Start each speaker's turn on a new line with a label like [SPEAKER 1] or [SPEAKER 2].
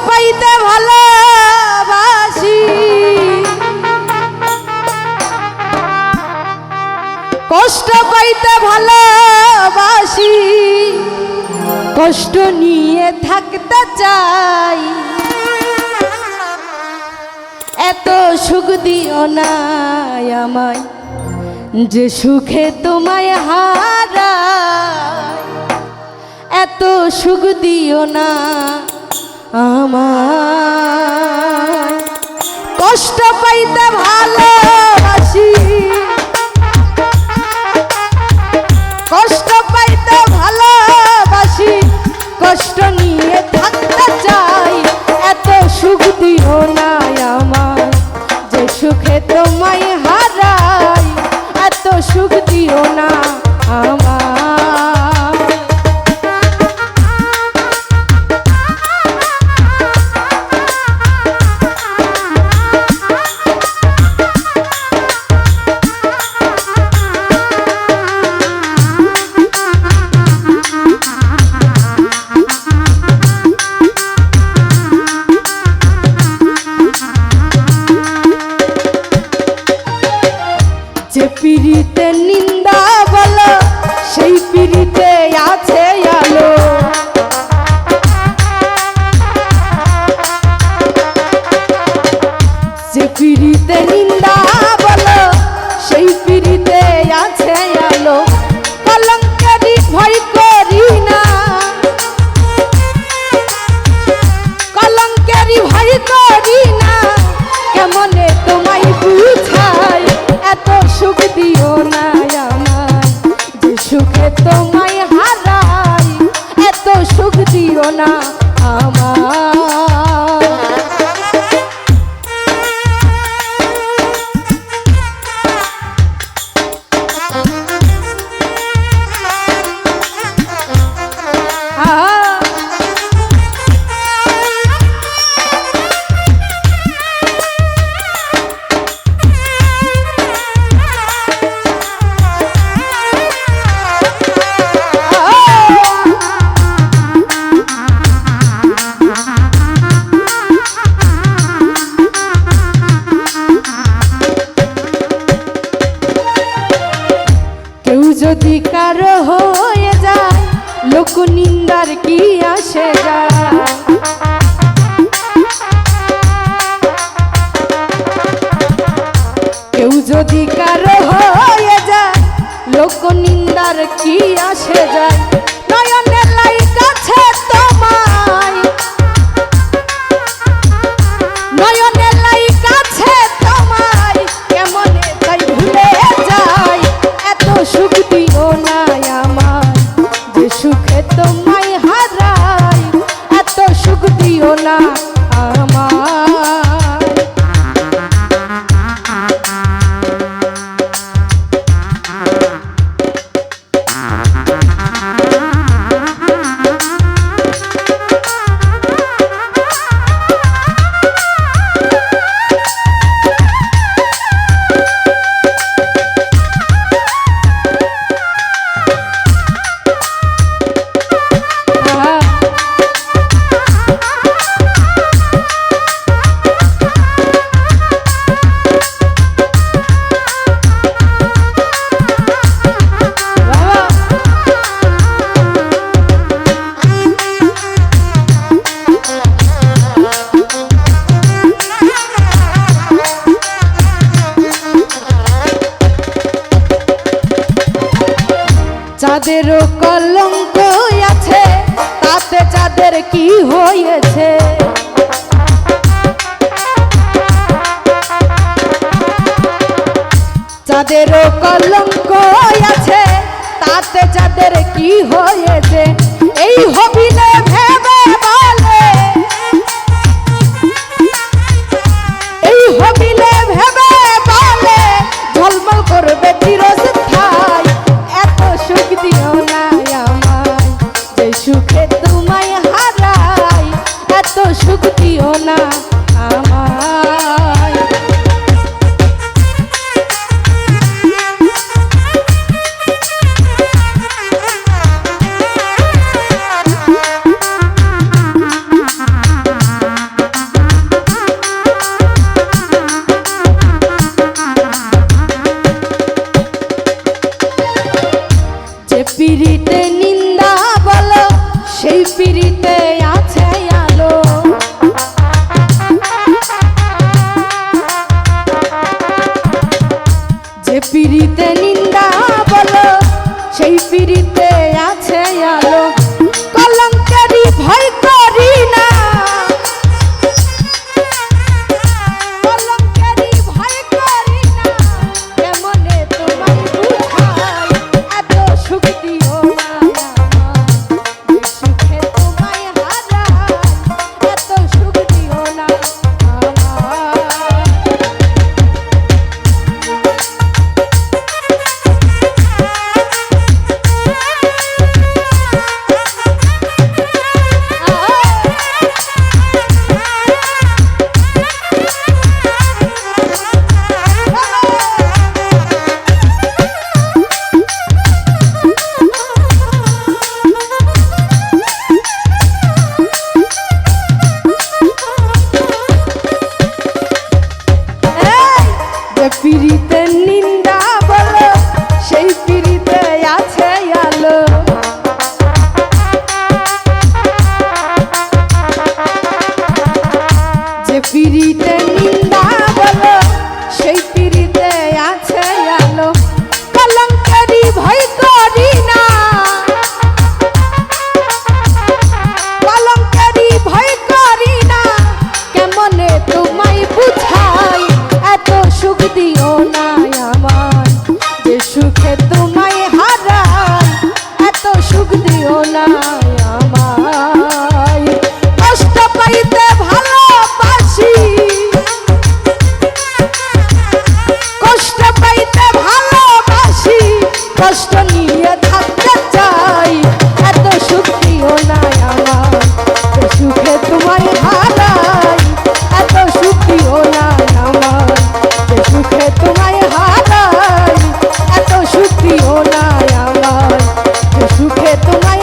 [SPEAKER 1] পাইতে ভালোবাসি, কষ্ট পাইতে ভালোবাসি, কষ্ট নিয়ে থাকতে চাই। এত সুখ দিও না আমায় যে সুখে তোমায় হারাই, এত সুখ দিও না আমায়। কষ্ট পাইতে ভালোবাসি, কষ্ট পাইতে ভালোবাসি, কষ্ট নিয়ে থাকতে চাই। এত সুখ দিও না আমায় যে সুখে তোমায় হারাই, এত সুখ দিও না আমায়। যে পিড়িতে নিন্দা বলো সেই পিড়িতে আছে আলো, যে পিড়িতে নিন্দা বলো সেই পিড়িতে আছে আলো। কলঙ্কেরই ভয় করি না, কলঙ্কেরই ভয় করি না, কেমনে তোমায় বুঝাই। এত সুখ দিও না আমায় যে সুখে তোমায় হারাই, এত সুখ দিও না আমায়। যদি কারো হয়ে যায় লোক নিন্দার কি আসে যায়, কেউ যদি কারো হয়ে যায় লোক নিন্দার কি আসে যায়। নয়নের লাই কাছে তোমায়, নয়নের লাই কাছে তোমায়, কেমনে তাই ভুলে যায়। এত সুখ দিও না আমায় যে সুখে তোমায় হারাই, এত সুখ দিও না আমায়। যাদেরও কলঙ্ক আছে তাতে যাদের কি হয়েছে, যাদেরও কলঙ্ক আছে তাতে যাদের কি হয়েছে। এই হবিলে ভেবে বলে, এই হবিলে ভেবে বলে ঝলমল করবে চিরস্থায়ী। এত সুখ দিও না আমায় যে সুখে তোমায় হারাই, এত সুখ দিও না আমায়। পিরিতে নিন্দা বলো সেই পিরিতে আছে আলো। যে পিরিতে নিন্দা বলো সেই পিরিতে আছে আলো। কলঙ্কেরই ভয় করি না, কলঙ্কেরই ভয় করি না, কেমনে তোমায় বুঝাই এত সুখ দিও না আমার, যে সুখে তোমায় হারাই এত সুখ দিও না আমার। পিরিতে নিন্দা বলো সেই পিরিতে আছে আলো। যে পিরিতে নিন্দা বলো সেই পিরিতে আছে আলো। কলঙ্কেরই ভয় করি না, কলঙ্কেরই ভয় করি না, কেমনে তোমায় বুঝাই এত সুখ দিও না আমার, যে সুখে তোমায় হারাই এত সুখ দিও না আমায়। কষ্ট পাইতে ভালোবাসি, কষ্ট পাইতে ভালোবাসি, কষ্ট নিয়ে থাকতে চাই এত সুখ দিও না আমার, যে সুখে তোমায় হারাই এত সুখ দিও না আমার, যে সুখে তোমায় হারাই এত সুখ দিও না আমার, যে সুখে তোমায়